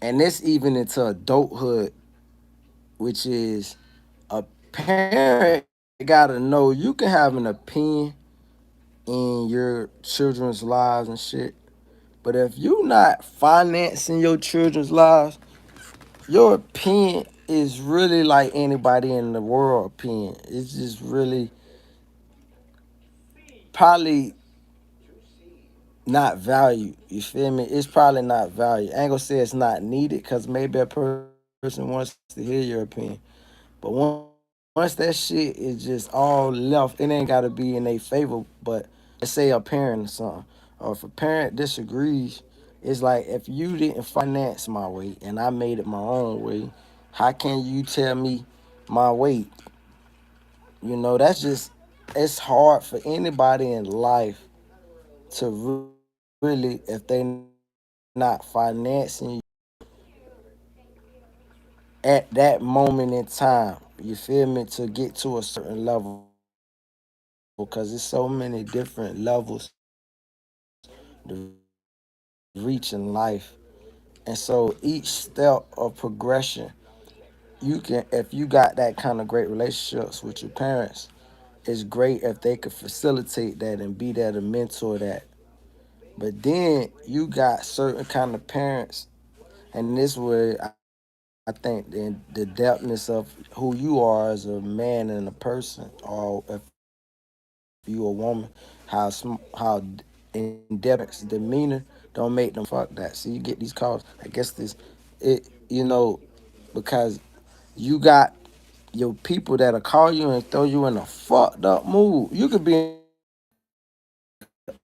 And this even into adulthood, which is a parent gotta know you can have an opinion in your children's lives and shit. But if you not financing your children's lives, your opinion is really like anybody in the world opinion. It's just really probably not valued. You feel me? It's probably not valued. I ain't gonna say it's not needed because maybe a person wants to hear your opinion. But once that shit is just all left, it ain't gotta be in their favor. But let's say a parent or something, or if a parent disagrees, it's like if you didn't finance my way and I made it my own way, how can you tell me my way? You know, that's just it's hard for anybody in life to really, if they not financing you at that moment in time, you feel me, to get to a certain level, because there's so many different levels to reach in life. And so each step of progression, you can, if you got that kind of great relationships with your parents, it's great if they could facilitate that and be there to mentor that. But then you got certain kind of parents, and this where I think the depthness of who you are as a man and a person, or if you a woman, how in depth your parents' demeanor don't make them fuck that. See, you get these calls. I guess this because you got your people that'll call you and throw you in a fucked up mood. You could be in a good mood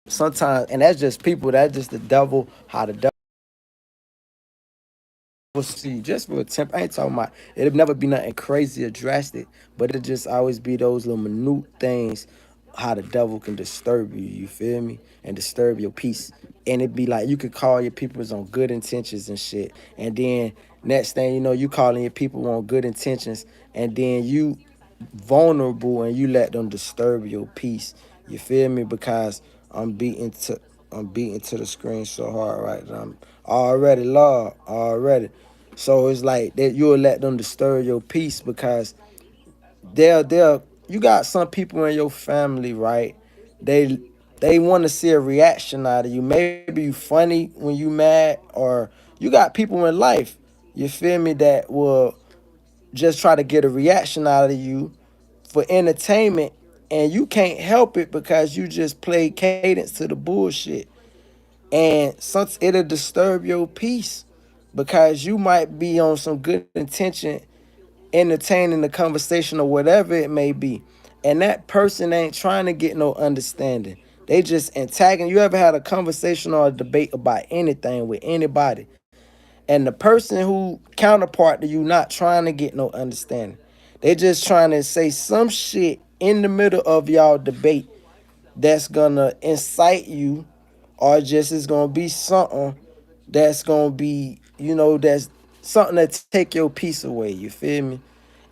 sometimes, and that's just people that just the devil. How the devil see you. That's just people. That's just the devil. How the devil see you. Just for a temp. I ain't talking about. It'll never be nothing crazy or drastic, but it'll just always be those little minute things. How the devil can disturb you. You feel me? And disturb your peace. And it be like you could call your peoples on good intentions and shit, and then next thing you know, you calling your people on good intentions, and then you vulnerable and you let them disturb your peace. You feel me? Because I'm beating to the screen so hard right now. I'm already love already. So it's like that you'll let them disturb your peace because they'll you got some people in your family, right? They they want to see a reaction out of you. Maybe you funny when you mad, or you got people in life, you feel me, that will just try to get a reaction out of you for entertainment, and you can't help it because you just play cadence to the bullshit. And some it'll disturb your peace because you might be on some good intention entertaining the conversation or whatever it may be. And that person ain't trying to get no understanding. They just antagon. You ever had a conversation or a debate about anything with anybody, and the person who counterpart to you not trying to get no understanding. They just trying to say some shit in the middle of y'all debate that's gonna incite you, or just is gonna be something that's gonna be, that's something that take your peace away. You feel me?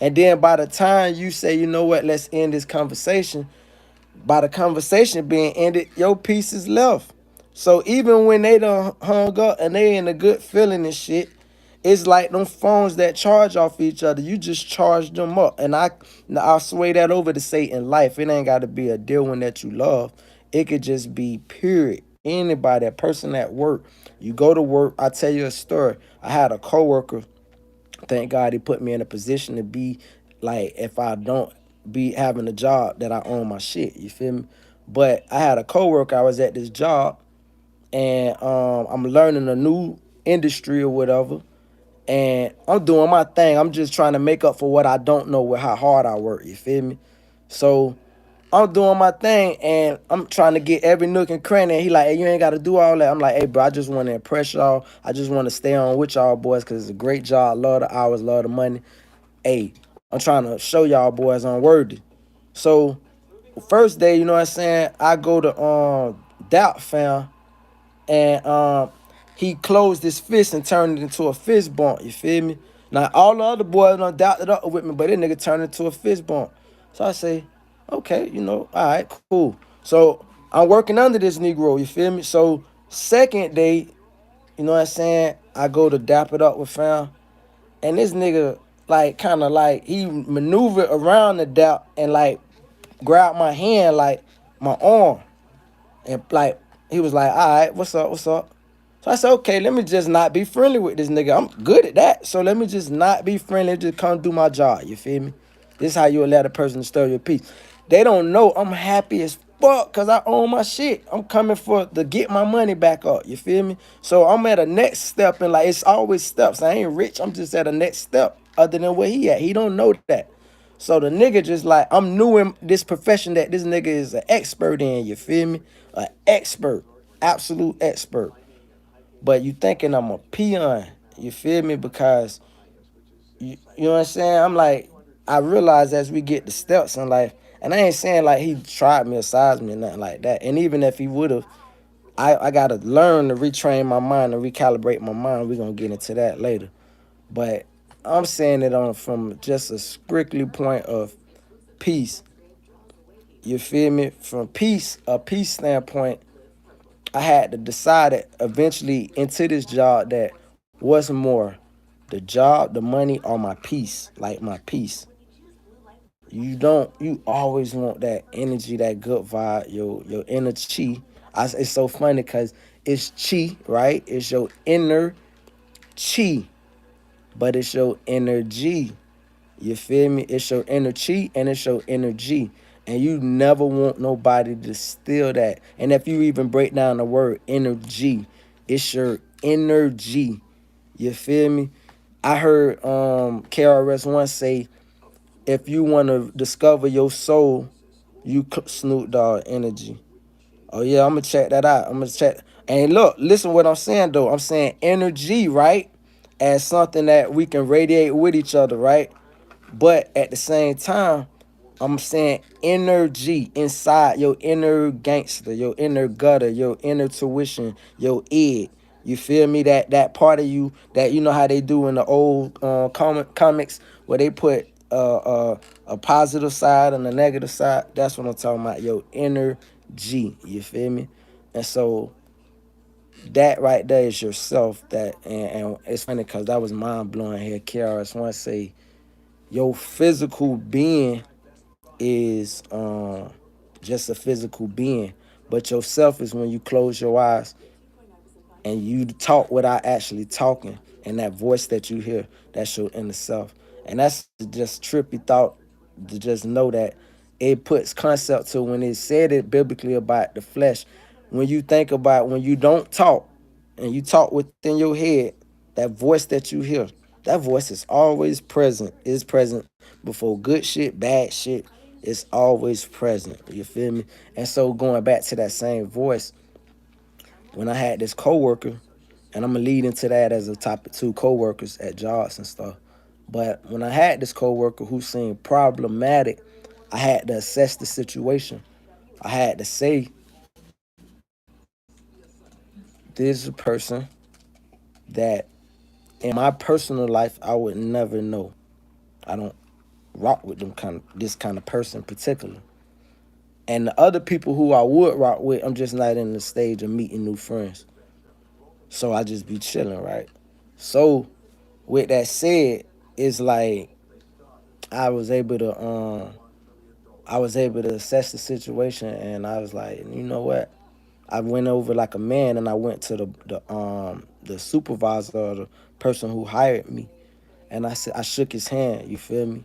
And then by the time you say, you know what, let's end this conversation, by the conversation being ended, your peace is left. So even when they done hung up and they in a good feeling and shit, it's like them phones that charge off each other. You just charge them up. And I sway that over to say in life, it ain't got to be a deal one that you love. It could just be period. Anybody, a person at work. You go to work. I tell you a story. I had a coworker. Thank God he put me in a position to be like, if I don't be having a job, that I own my shit. You feel me? But I had a coworker. I was at this job, and I'm learning a new industry or whatever, and I'm doing my thing. I'm just trying to make up for what I don't know with how hard I work. You feel me? So I'm doing my thing, and I'm trying to get every nook and cranny. And he like, hey, you ain't got to do all that. I'm like, hey, bro, I just want to impress y'all. I just want to stay on with y'all boys because it's a great job. Love the hours, love the money. Hey, I'm trying to show y'all boys I'm worthy. So first day, you know what I'm saying, I go to Doubt Fam, and he closed his fist and turned it into a fist bump. You feel me? Now all the other boys done doubted up with me, but this nigga turned it into a fist bump. So I say, okay, all right, cool. So I'm working under this Negro, you feel me? So second day, you know what I'm saying? I go to dap it up with fam. And this nigga, like, kind of like, he maneuvered around the dap and, like, grabbed my hand, like, my arm. And, like, he was like, all right, what's up, what's up? So I said, okay, let me just not be friendly with this nigga. I'm good at that. So let me just not be friendly, just come do my job, you feel me? This is how you allow the person to stir your peace. They don't know I'm happy as fuck because I own my shit. I'm coming for to get my money back up, you feel me? So I'm at a next step, and like it's always steps. I ain't rich, I'm just at a next step other than where he at. He don't know that. So the nigga just like, I'm new in this profession that this nigga is an expert in, you feel me? An expert, absolute expert. But you thinking I'm a peon, you feel me? Because you know what I'm saying? I'm like, I realize as we get the steps in life, and I ain't saying like he tried me or sized me or nothing like that. And even if he would have, I gotta learn to retrain my mind and recalibrate my mind. We're gonna get into that later. But I'm saying it on from just a strictly point of peace. You feel me? From a peace standpoint, I had to decide it eventually into this job that what's more, the job, the money, or my peace, like my peace. You always want that energy, that good vibe, your inner chi. It's so funny because it's chi, right? It's your inner chi, but it's your energy. You feel me? It's your inner chi and it's your energy. And you never want nobody to steal that. And if you even break down the word energy, it's your energy. You feel me? I heard KRS once say, if you want to discover your soul, you Snoop Dogg energy. Oh yeah, I'm gonna check that out. I'm gonna check. And look, listen what I'm saying though. I'm saying energy, right? As something that we can radiate with each other, right? But at the same time, I'm saying energy inside your inner gangster, your inner gutter, your inner tuition, your id. You feel me? That part of you that you know how they do in the old comics where they put a positive side and a negative side. That's what I'm talking about. Your inner G. You feel me? And so that right there is yourself. And it's funny because that was mind blowing here. KRS once say your physical being is just a physical being, but yourself is when you close your eyes and you talk without actually talking, and that voice that you hear, that's your inner self. And that's just trippy thought to just know that it puts concept to when it said it biblically about the flesh. When you think about when you don't talk and you talk within your head, that voice that you hear, that voice is always present, is present before good shit, bad shit, it's always present. You feel me? And so going back to that same voice, when I had this coworker, and I'm gonna lead into that as a topic two, coworkers at jobs and stuff. But when I had this coworker who seemed problematic, I had to assess the situation. I had to say, this is a person that in my personal life I would never know. I don't rock with this kind of person in particular. And the other people who I would rock with, I'm just not in the stage of meeting new friends. So I just be chilling, right? So with that said, it's like I was able to assess the situation, and I was like, you know what? I went over like a man, and I went to the supervisor or the person who hired me, and I said, I shook his hand. You feel me?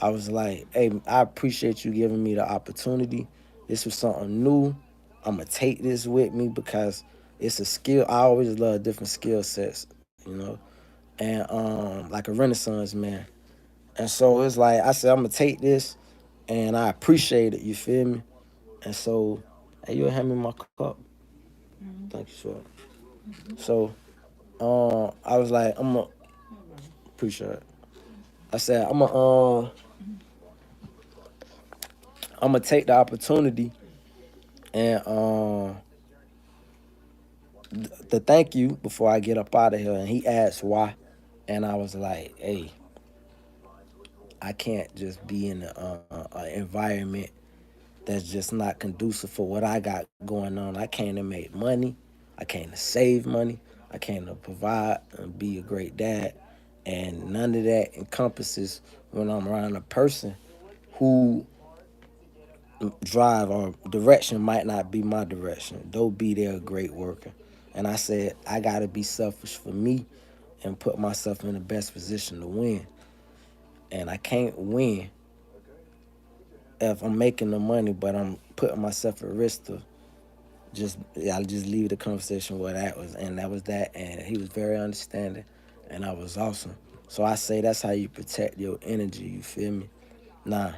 I was like, hey, I appreciate you giving me the opportunity. This was something new. I'm gonna take this with me because it's a skill. I always love different skill sets, you know, and like a renaissance man. And so it's like I said, I'm gonna take this, and I appreciate it. You feel me? And so, hey, you hand me my cup. Thank you, sir. So, I was like, I'm gonna appreciate it. I said, I'm gonna take the opportunity and to thank you before I get up out of here. And he asked why, and I was like, hey, I can't just be in an environment that's just not conducive for what I got going on. I came to make money. I came to save money. I came to provide and be a great dad. And none of that encompasses when I'm around a person who drive or direction might not be my direction. Though be there a great worker. And I said, I gotta be selfish for me and put myself in the best position to win. And I can't win if I'm making the money, but I'm putting myself at risk to I'll just leave the conversation where that was, and that was that. And he was very understanding, and I was awesome. So I say that's how you protect your energy. You feel me? Now,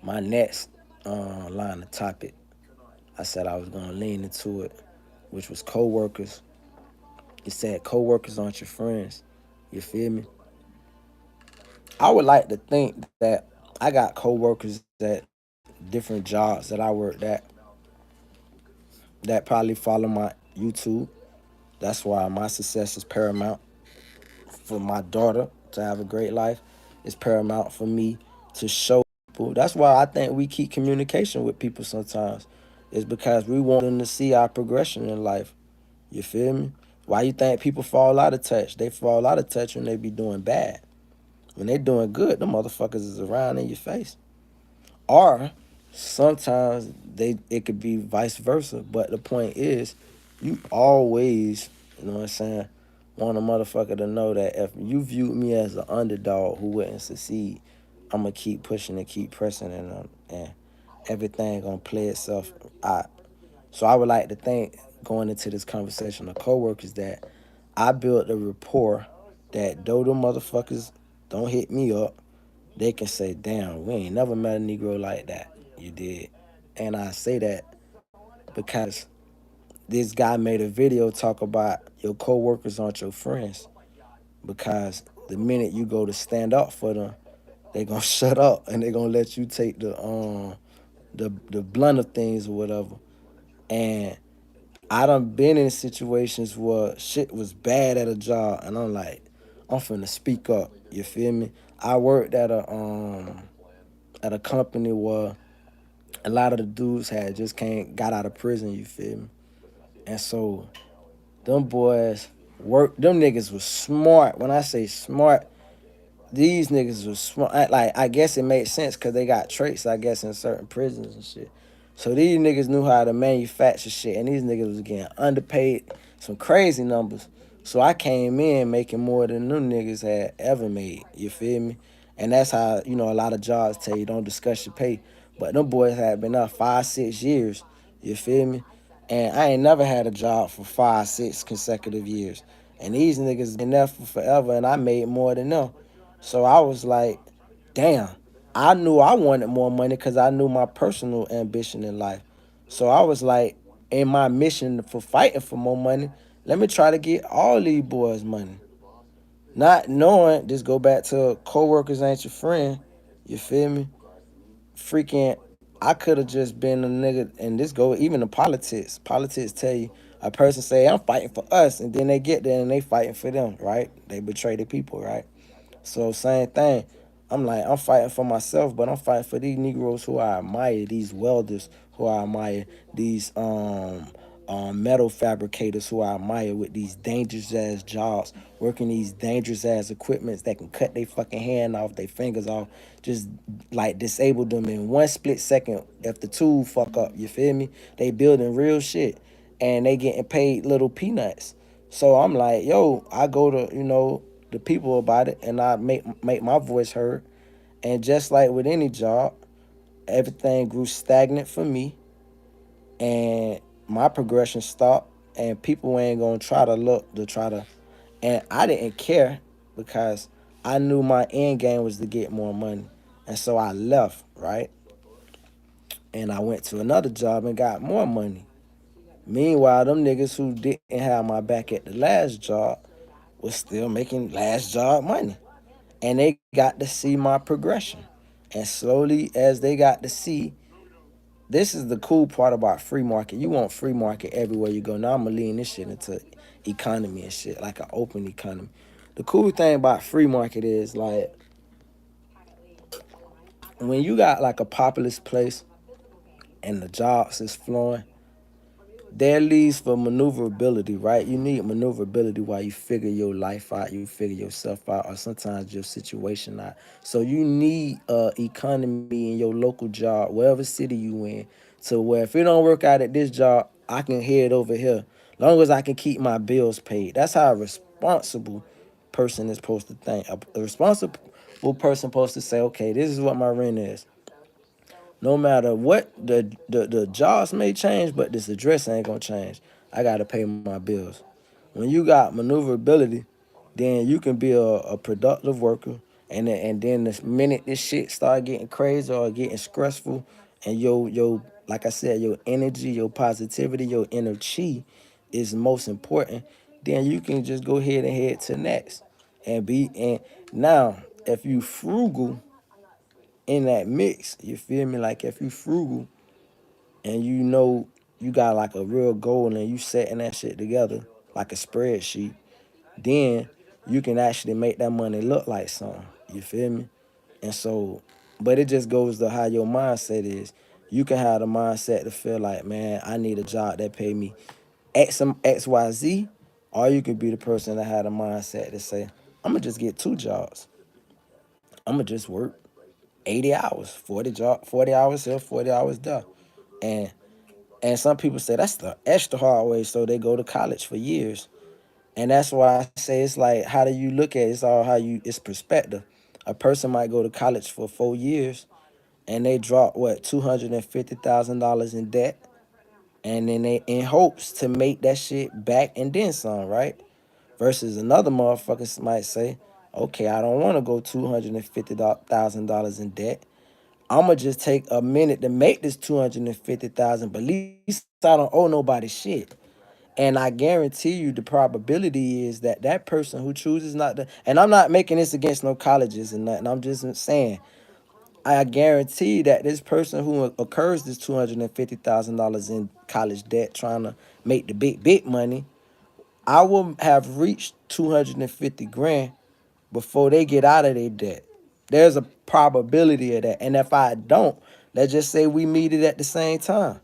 my next line of topic, I said I was gonna lean into it, which was coworkers. It said coworkers aren't your friends. You feel me? I would like to think that I got coworkers at different jobs that I worked at that probably follow my YouTube. That's why my success is paramount for my daughter to have a great life. It's paramount for me to show people. That's why I think we keep communication with people sometimes. It's because we want them to see our progression in life. You feel me? Why you think people fall out of touch? They fall out of touch when they be doing bad. When they doing good, the motherfuckers is around in your face. Or sometimes it could be vice versa. But the point is, you always, you know what I'm saying, want a motherfucker to know that if you viewed me as an underdog who wouldn't succeed, I'm gonna keep pushing and keep pressing, and everything gonna play itself out. So I would like to think going into this conversation with coworkers that I built a rapport that though the motherfuckers don't hit me up, they can say, damn, we ain't never met a Negro like that. You did. And I say that because this guy made a video talk about your coworkers aren't your friends. Because the minute you go to stand up for them, they gonna shut up and they gonna let you take the blunt of things or whatever. And I done been in situations where shit was bad at a job and I'm like, I'm finna speak up. You feel me? I worked at a company where a lot of the dudes had just came got out of prison, you feel me? And so them boys them niggas was smart. When I say smart, these niggas was smart. Like I guess it made sense because they got traits, I guess, in certain prisons and shit. So these niggas knew how to manufacture shit, and these niggas was getting underpaid, some crazy numbers. So I came in making more than them niggas had ever made. You feel me? And that's how a lot of jobs tell you don't discuss your pay. But them boys had been up 5, 6 years. You feel me? And I ain't never had a job for 5, 6 consecutive years. And these niggas been there for forever, and I made more than them. So I was like, damn, I knew I wanted more money because I knew my personal ambition in life. So I was like, in my mission for fighting for more money, let me try to get all these boys money. Not knowing, this go back to coworkers ain't your friend. You feel me? Freaking, I could have just been a nigga, and this go even to politics. Politics tell you, a person say, I'm fighting for us, and then they get there and they fighting for them, right? They betray the people, right? So same thing. I'm like, I'm fighting for myself, but I'm fighting for these Negroes who I admire, these welders who I admire, these metal fabricators who I admire with these dangerous ass jobs, working these dangerous ass equipments that can cut their fucking hand off, their fingers off, just like disable them in 1 split second if the tool fuck up. You feel me? They building real shit and they getting paid little peanuts. So I'm like, yo, I go to, the people about it and I make my voice heard. And just like with any job, everything grew stagnant for me and my progression stopped and people ain't gonna try to look to try to and I didn't care because I knew my end game was to get more money. And so I left, right? And I went to another job and got more money. Meanwhile, them niggas who didn't have my back at the last job was still making last job money. And they got to see my progression. And slowly, as they got to see, this is the cool part about free market. You want free market everywhere you go. Now I'm gonna lean this shit into economy and shit, like an open economy. The cool thing about free market is like when you got like a populous place and the jobs is flowing, there leads for maneuverability, right? You need maneuverability while you figure your life out, you figure yourself out, or sometimes your situation out. So you need economy in your local job, wherever city you in, to where if it don't work out at this job, I can head over here. Long as I can keep my bills paid. That's how a responsible person is supposed to think. A responsible person supposed to say, okay, this is what my rent is. No matter what the jobs may change, but this address ain't gonna change. I gotta pay my bills. When you got maneuverability, then you can be a productive worker. And then the minute this shit start getting crazy or getting stressful, and your like I said, your energy, your positivity, your inner chi is most important, then you can just go ahead and head to next. And now if you frugal in that mix, you feel me? Like if you frugal and you know you got like a real goal and you setting that shit together like a spreadsheet, then you can actually make that money look like something. You feel me? And so, but it just goes to how your mindset is. You can have the mindset to feel like, man, I need a job that pay me XYZ, or you could be the person that had a mindset to say, I'm gonna just get two jobs. I'm gonna just work 80 hours, 40 hours here, 40 hours there. And and some people say that's the extra hard way, so they go to college for years. And that's why I say it's like, how do you look at it? It's all how you, it's perspective. A person might go to college for 4 years and they drop what, $250,000 in debt, and then they in hopes to make that shit back and then some, right? Versus another motherfucker might say, okay, I don't want to go $250,000 in debt. I'ma just take a minute to make this 250,000, but at least I don't owe nobody shit. And I guarantee you the probability is that that person who chooses not to, and I'm not making this against no colleges and nothing, I'm just saying, I guarantee that this person who occurs this $250,000 in college debt trying to make the big money, I will have reached 250 grand before they get out of their debt. There's a probability of that. And if I don't, let's just say we meet it at the same time.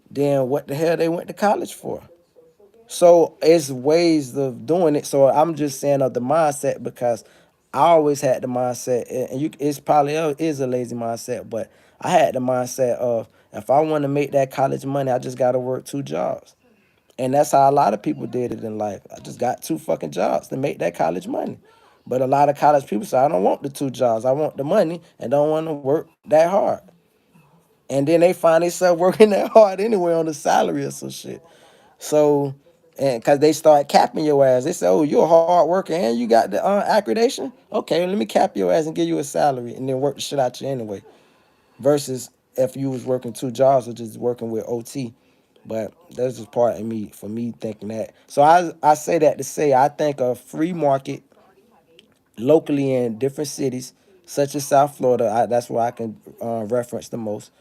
Then what the hell they went to college for? So it's ways of doing it. So I'm just saying of the mindset because I always had the mindset, and it's probably is a lazy mindset, but I had the mindset of if I want to make that college money, I just got to work two jobs. And that's how a lot of people did it in life. I just got two fucking jobs to make that college money. But a lot of college people say, I don't want the two jobs. I want the money and don't want to work that hard. And then they find themselves working that hard anyway on the salary or some shit. So, and because they start capping your ass, they say, "Oh, you're a hard worker and you got the accreditation. Okay, let me cap your ass and give you a salary, and then work the shit out you anyway." Versus if you was working two jobs or just working with OT. But that's just part of me for me thinking that. So I say that to say I think a free market locally in different cities, such as South Florida. That's where I can reference the most.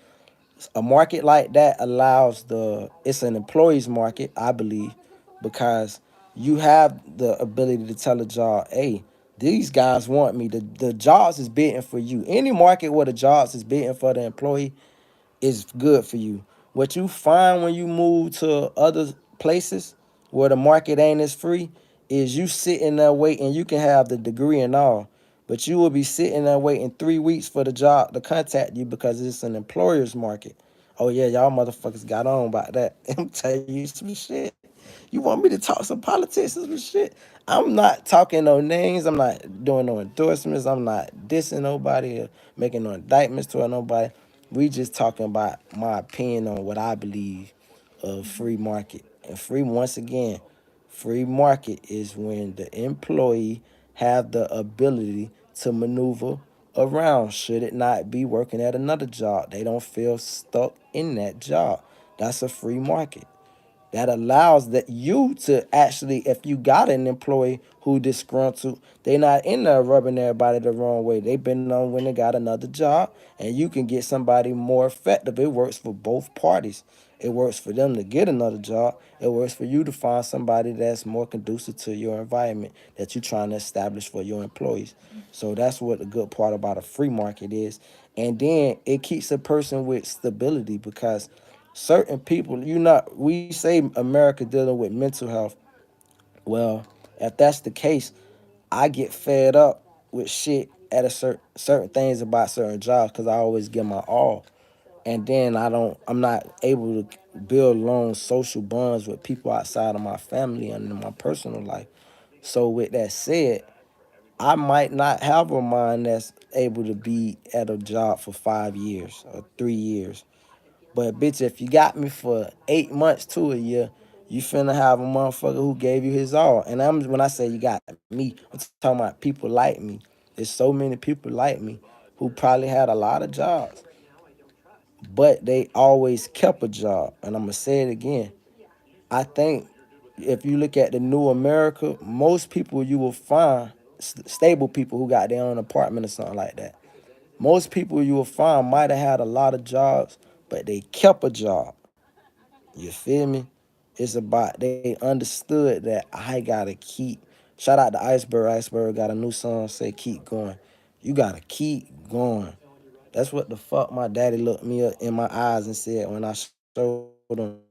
A market like that allows it's an employees market, I believe, because you have the ability to tell a job, hey, these guys want me. The jobs is bidding for you. Any market where the jobs is bidding for the employee is good for you. What you find when you move to other places where the market ain't as free is you sitting there waiting. You can have the degree and all, but you will be sitting there waiting 3 weeks for the job to contact you because it's an employer's market. Oh yeah, y'all motherfuckers got on about that. I'm telling you some shit. You want me to talk some politics and some shit? I'm not talking no names. I'm not doing no endorsements. I'm not dissing nobody or making no indictments toward nobody. We just talking about my opinion on what I believe of free market. And free, once again, free market is when the employee have the ability to maneuver around should it not be working at another job. They don't feel stuck in that job. That's a free market that allows that you to actually, if you got an employee who disgruntled, they not in there rubbing everybody the wrong way. They've been on when they got another job, and you can get somebody more effective. It works for both parties. It works for them to get another job. It works for you to find somebody that's more conducive to your environment that you're trying to establish for your employees. So that's what the good part about a free market is. And then it keeps a person with stability because certain people, we say America dealing with mental health. Well, if that's the case, I get fed up with shit at a certain things about certain jobs because I always give my all, and then I'm not able to build long social bonds with people outside of my family and in my personal life. So with that said, I might not have a mind that's able to be at a job for 5 years or 3 years. But bitch, if you got me for 8 months to a year, you finna have a motherfucker who gave you his all. And when I say you got me, I'm talking about people like me. There's so many people like me who probably had a lot of jobs, but they always kept a job. And I'm gonna say it again. I think if you look at the new America, most people you will find stable people who got their own apartment or something like that. Most people you will find might have had a lot of jobs, but they kept a job. You feel me? It's about they understood that I gotta keep. Shout out to Iceberg. Iceberg got a new song say keep going. You gotta keep going. That's what the fuck my daddy looked me up in my eyes and said when I showed him